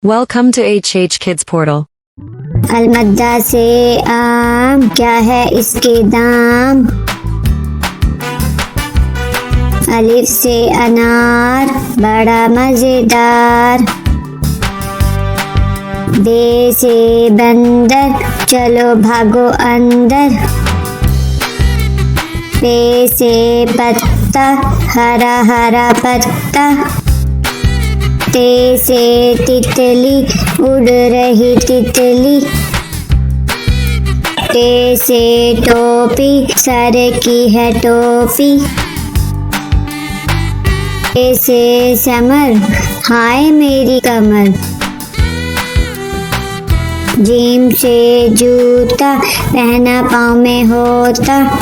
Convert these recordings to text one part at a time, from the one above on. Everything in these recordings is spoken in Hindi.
Welcome to HH Kids Portal. अलमद्दा से आम, क्या है इसके दाम। अलिफ से अनार, बड़ा मजेदार। बे से बंदर, चलो भागो अंदर। पे से पत्ता, हरा हरा पत्ता। ते से तितली, उड़ रही तितली। टे से टोपी, सर की है टोपी। टे से समर, हाय मेरी कमर। जीम से जूता, पहना पाँव में होता।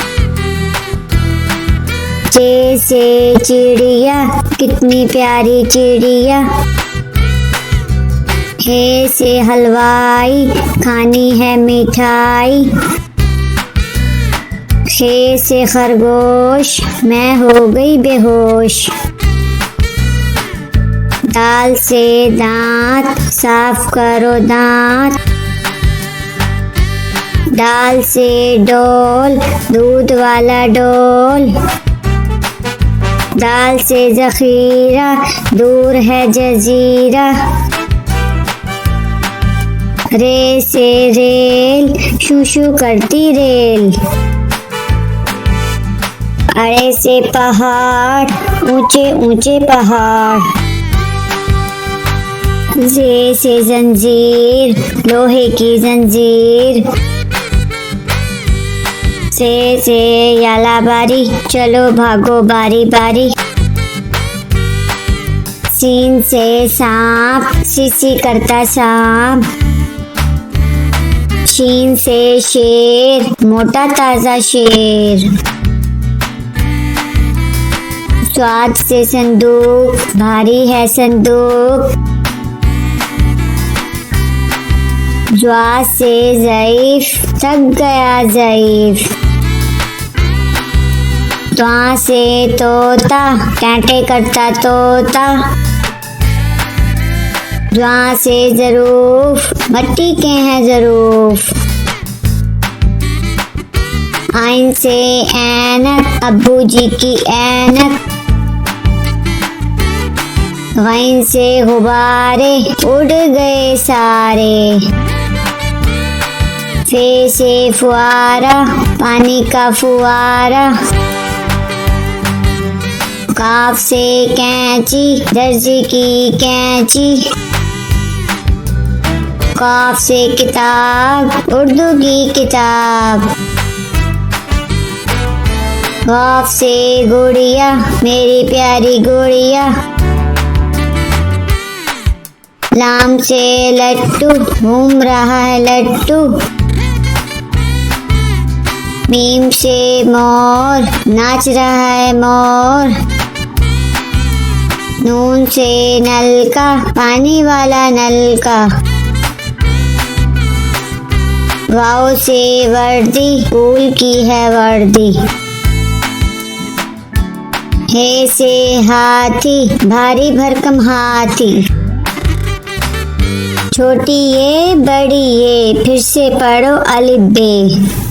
चे से चिड़िया, कितनी प्यारी चिड़िया। हे से हलवाई, खानी है मिठाई। हे से खरगोश, मैं हो गई बेहोश। दाल से दांत, साफ करो दांत। दाल से डोल, दूध वाला डोल। दाल से जखीरा, दूर है जजीरा। रे से रेल, शू शू करती रेल। अरे से पहाड़, ऊंचे ऊंचे पहाड़। जे से जंजीर, लोहे की जंजीर। से याला बारी, चलो भागो बारी बारी। सीन से सांप, सीसी करता सांप। शीन से शेर, मोटा ताजा शेर। स्वाद से संदूक, भारी है संदूक। ज्वा से ज़ईफ, थक गया ज़ईफ। त्वा से तोता, कांटे करता तोता। ज्वा से ज़रूफ, मट्टी के हैं ज़रूफ। आइन से ऐनक, अब्बू जी की ऐनक। गैन से गुब्बारे, उड़ गए सारे। फे से फुआरा, पानी का फुआरा। काफ से कैंची, दर्जी की कैंची। काफ से किताब, उर्दू की किताब। काफ से गुड़िया, मेरी प्यारी गुड़िया। लाम से लट्टू, घूम रहा है लट्टू। मीम से मोर, नाच रहा है मोर। नून से नलका, पानी वाला नलका। वाव से वर्दी, स्कूल की है वर्दी। हे से हाथी, भारी भरकम हाथी। छोटी ये बड़ी ये, फिर से पढ़ो अलिफ बे।